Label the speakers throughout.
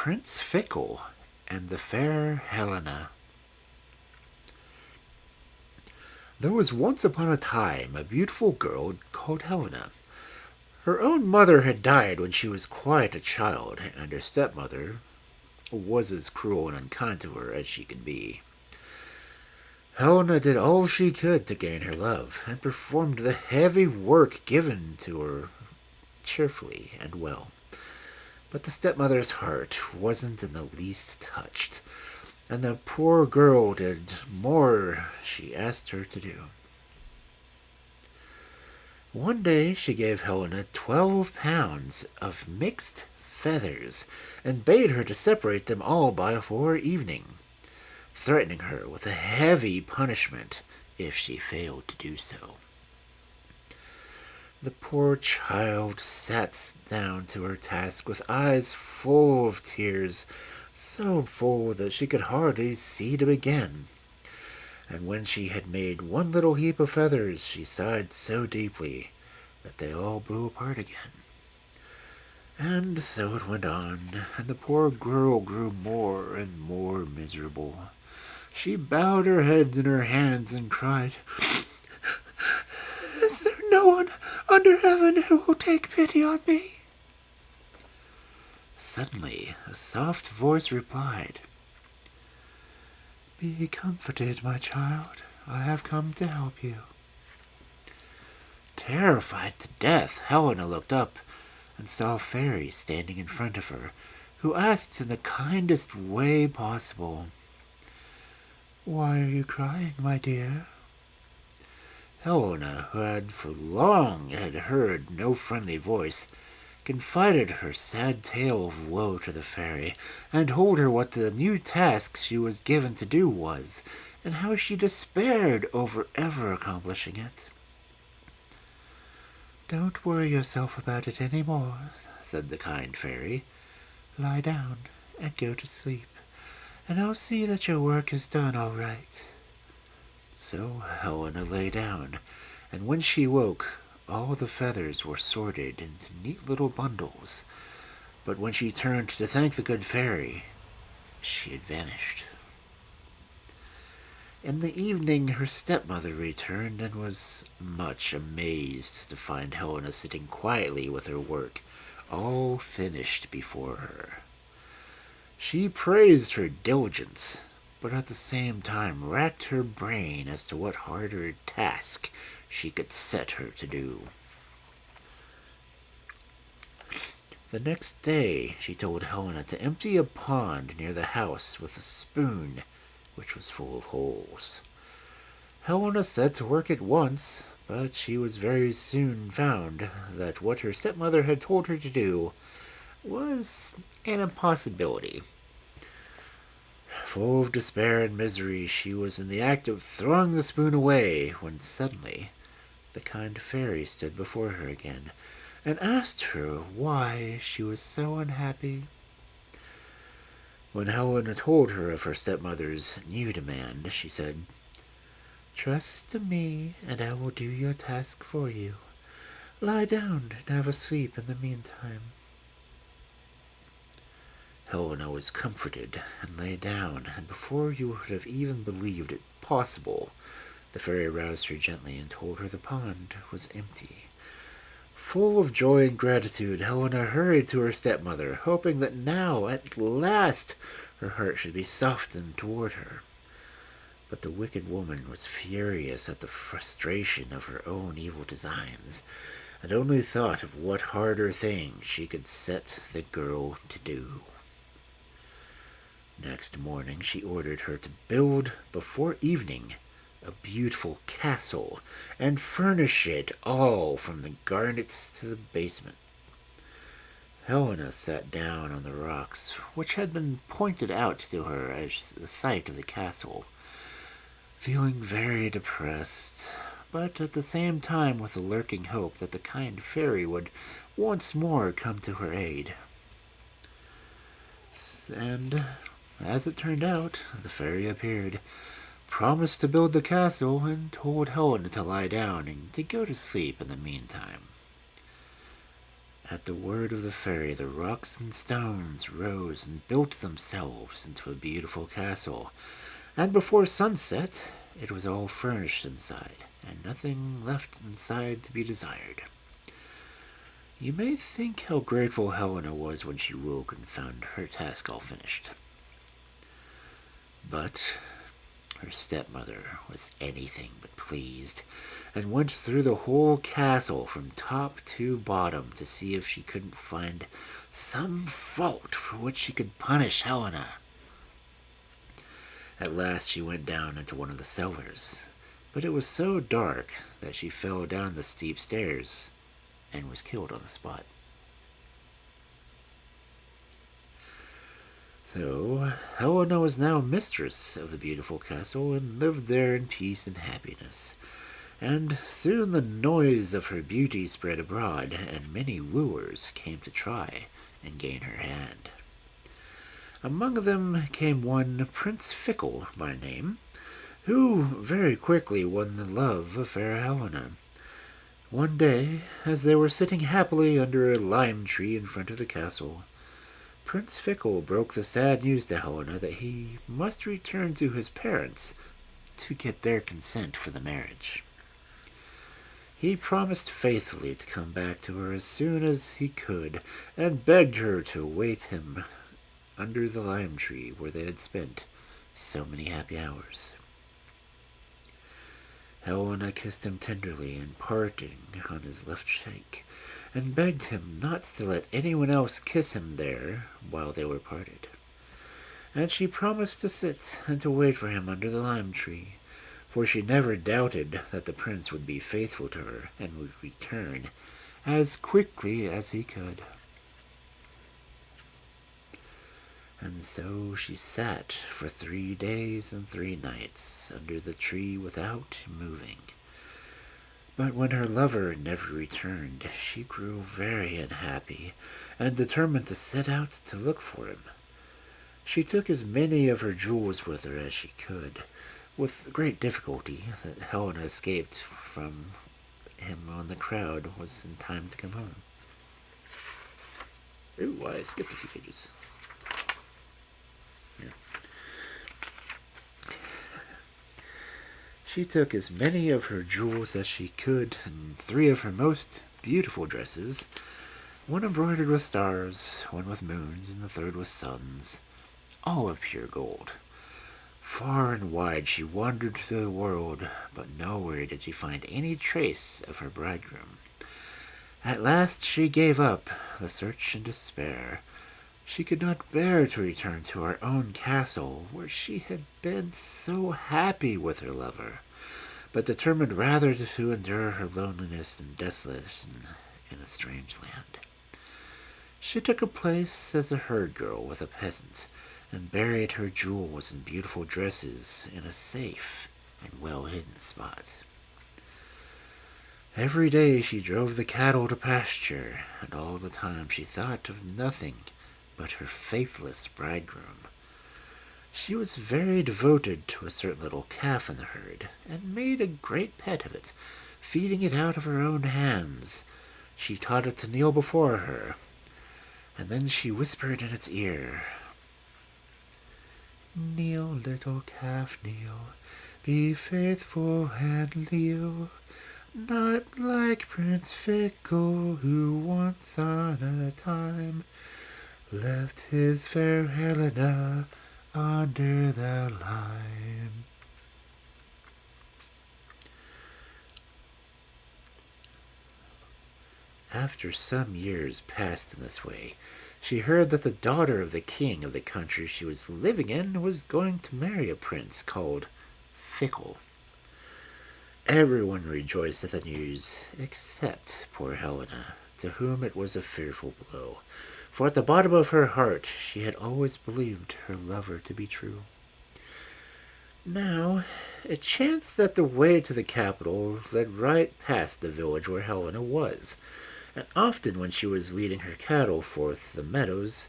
Speaker 1: Prince Fickle and the Fair Helena. There was once upon a time a beautiful girl called Helena. Her own mother had died when she was quite a child, and her stepmother was as cruel and unkind to her as she could be. Helena did all she could to gain her love, and performed the heavy work given to her cheerfully and well. But the stepmother's heart wasn't in the least touched, and the poor girl did more she asked her to do. One day she gave Helena 12 pounds of mixed feathers, and bade her to separate them all before evening, threatening her with a heavy punishment if she failed to do so. The poor child sat down to her task with eyes full of tears, so full that she could hardly see to begin. And when she had made one little heap of feathers, she sighed so deeply that they all blew apart again. And so it went on, and the poor girl grew more and more miserable. She bowed her head in her hands and cried, "Is there no one under heaven who will take pity on me?" Suddenly, a soft voice replied, "Be comforted, my child. I have come to help you." Terrified to death, Helena looked up and saw a fairy standing in front of her, who asked in the kindest way possible, "Why are you crying, my dear?" Helena, who had for long had heard no friendly voice, confided her sad tale of woe to the fairy, and told her what the new task she was given to do was, and how she despaired over ever accomplishing it. "Don't worry yourself about it any more," said the kind fairy. "Lie down and go to sleep, and I'll see that your work is done all right." So Helena lay down, and when she woke, all the feathers were sorted into neat little bundles. But when she turned to thank the good fairy, she had vanished. In the evening her stepmother returned and was much amazed to find Helena sitting quietly with her work all finished before her. She praised her diligence, but at the same time racked her brain as to what harder task she could set her to do. The next day she told Helena to empty a pond near the house with a spoon which was full of holes. Helena set to work at once, but she was very soon found that what her stepmother had told her to do was an impossibility. Full of despair and misery, she was in the act of throwing the spoon away when suddenly the kind fairy stood before her again and asked her why she was so unhappy. When Helena told her of her stepmother's new demand, she said, "Trust to me, and I will do your task for you. Lie down and have a sleep in the meantime." Helena was comforted and lay down, and before you would have even believed it possible, the fairy roused her gently and told her the pond was empty. Full of joy and gratitude, Helena hurried to her stepmother, hoping that now, at last, her heart should be softened toward her. But the wicked woman was furious at the frustration of her own evil designs, and only thought of what harder thing she could set the girl to do. Next morning she ordered her to build, before evening, a beautiful castle, and furnish it all from the garnets to the basement. Helena sat down on the rocks, which had been pointed out to her as the site of the castle, feeling very depressed, but at the same time with a lurking hope that the kind fairy would once more come to her aid. And, as it turned out, the fairy appeared, promised to build the castle, and told Helena to lie down and to go to sleep in the meantime. At the word of the fairy, the rocks and stones rose and built themselves into a beautiful castle, and before sunset it was all furnished inside, and nothing left inside to be desired. You may think how grateful Helena was when she woke and found her task all finished. But her stepmother was anything but pleased, and went through the whole castle from top to bottom to see if she couldn't find some fault for which she could punish Helena. At last she went down into one of the cellars, but it was so dark that she fell down the steep stairs and was killed on the spot. So Helena was now mistress of the beautiful castle and lived there in peace and happiness. And soon the noise of her beauty spread abroad, and many wooers came to try and gain her hand. Among them came one Prince Fickle by name, who very quickly won the love of fair Helena. One day, as they were sitting happily under a lime tree in front of the castle, Prince Fickle broke the sad news to Helena that he must return to his parents to get their consent for the marriage. He promised faithfully to come back to her as soon as he could, and begged her to await him under the lime tree where they had spent so many happy hours. Helena kissed him tenderly in parting on his left cheek, and begged him not to let anyone else kiss him there while they were parted. And she promised to sit and to wait for him under the lime tree, for she never doubted that the prince would be faithful to her and would return as quickly as he could. And so she sat for 3 days and 3 nights under the tree without moving. But when her lover never returned, she grew very unhappy and determined to set out to look for him. She took as many of her jewels with her as she could. With great difficulty, that Helena escaped from him when the crowd was in time to come home. Ooh, I skipped a few pages. She took as many of her jewels as she could, and 3 of her most beautiful dresses, one embroidered with stars, one with moons, and the third with suns, all of pure gold. Far and wide she wandered through the world, but nowhere did she find any trace of her bridegroom. At last she gave up the search in despair. She could not bear to return to her own castle, where she had been so happy with her lover, but determined rather to endure her loneliness and desolation in a strange land. She took a place as a herd girl with a peasant, and buried her jewels and beautiful dresses in a safe and well-hidden spot. Every day she drove the cattle to pasture, and all the time she thought of nothing but her faithless bridegroom. She was very devoted to a certain little calf in the herd, and made a great pet of it, feeding it out of her own hands. She taught it to kneel before her, and then she whispered in its ear, "Kneel, little calf, kneel, be faithful and leal, not like Prince Fickle, who once on a time left his fair Helena under the lime." After some years passed in this way, she heard that the daughter of the king of the country she was living in was going to marry a prince called Fickle. Everyone rejoiced at the news, except poor Helena, to whom it was a fearful blow, for at the bottom of her heart she had always believed her lover to be true. Now, it chanced that the way to the capital led right past the village where Helena was, and often when she was leading her cattle forth to the meadows,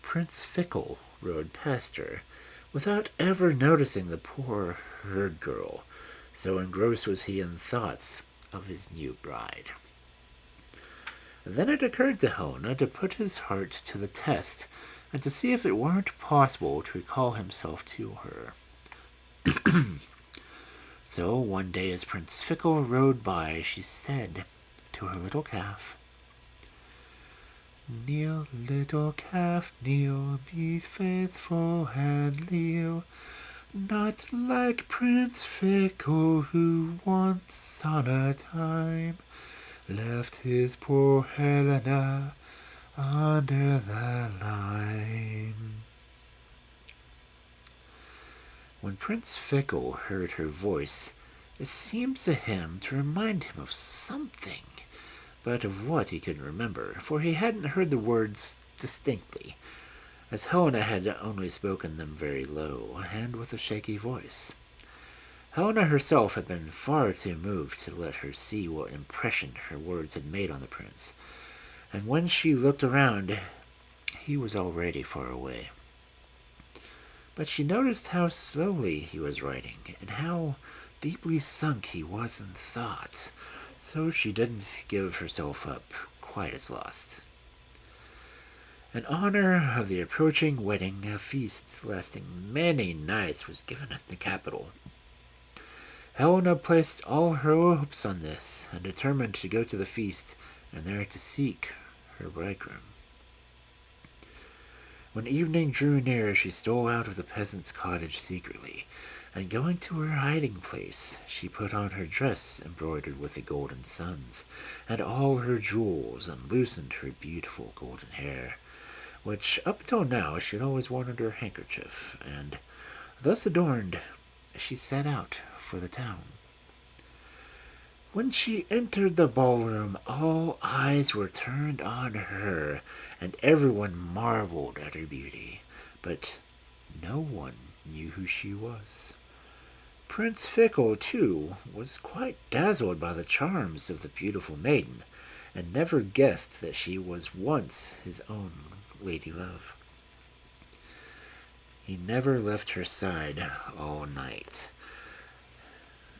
Speaker 1: Prince Fickle rode past her, without ever noticing the poor herd girl, so engrossed was he in thoughts of his new bride. Then it occurred to Helena to put his heart to the test and to see if it weren't possible to recall himself to her. So one day as Prince Fickle rode by, she said to her little calf, "Kneel, little calf, kneel, be faithful and leal, not like Prince Fickle, who once on a time left his poor Helena under the lime." When Prince Fickle heard her voice, it seemed to him to remind him of something, but of what he couldn't remember, for he hadn't heard the words distinctly, as Helena had only spoken them very low and with a shaky voice. Helena herself had been far too moved to let her see what impression her words had made on the prince, and when she looked around, he was already far away. But she noticed how slowly he was writing, and how deeply sunk he was in thought, so she didn't give herself up quite as lost. In honor of the approaching wedding, a feast lasting many nights was given at the capital. Helena placed all her hopes on this, and determined to go to the feast, and there to seek her bridegroom. When evening drew near, she stole out of the peasant's cottage secretly, and going to her hiding place, she put on her dress embroidered with the golden suns, and all her jewels, and loosened her beautiful golden hair, which up till now she had always worn under her handkerchief, and thus adorned, she set out for the town. When she entered the ballroom, all eyes were turned on her, and everyone marveled at her beauty, but no one knew who she was. Prince Fickle, too, was quite dazzled by the charms of the beautiful maiden, and never guessed that she was once his own lady love. He never left her side all night,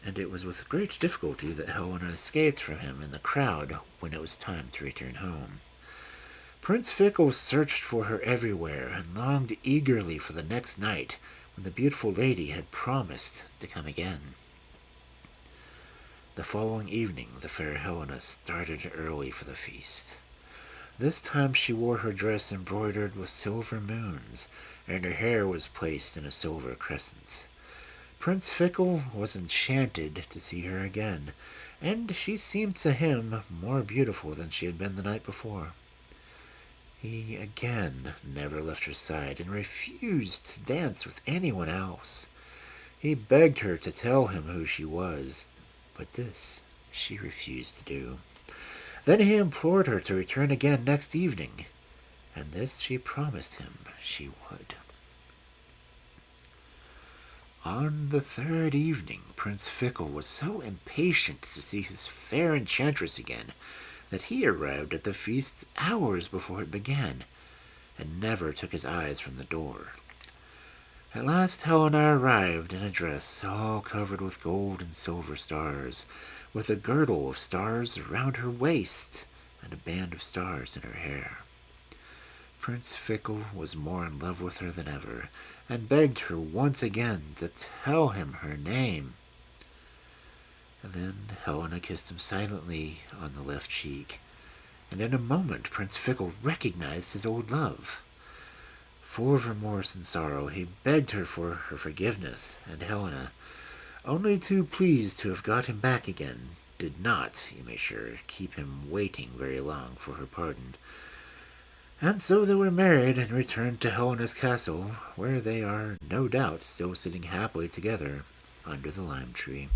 Speaker 1: and it was with great difficulty that Helena escaped from him in the crowd when it was time to return home. Prince Fickle searched for her everywhere, and longed eagerly for the next night when the beautiful lady had promised to come again. The following evening, the fair Helena started early for the feast. This time she wore her dress embroidered with silver moons, and her hair was placed in a silver crescent. Prince Fickle was enchanted to see her again, and she seemed to him more beautiful than she had been the night before. He again never left her side, and refused to dance with anyone else. He begged her to tell him who she was, but this she refused to do. Then he implored her to return again next evening, and this she promised him she would. On the third evening, Prince Fickle was so impatient to see his fair enchantress again that he arrived at the feast hours before it began, and never took his eyes from the door. At last Helena arrived in a dress all covered with gold and silver stars, with a girdle of stars around her waist, and a band of stars in her hair. Prince Fickle was more in love with her than ever, and begged her once again to tell him her name. And then Helena kissed him silently on the left cheek, and in a moment Prince Fickle recognized his old love. Full of remorse and sorrow, he begged her for her forgiveness, and Helena, only too pleased to have got him back again, did not, you may sure, keep him waiting very long for her pardon. And so they were married and returned to Helena's castle, where they are, no doubt, still sitting happily together under the lime tree.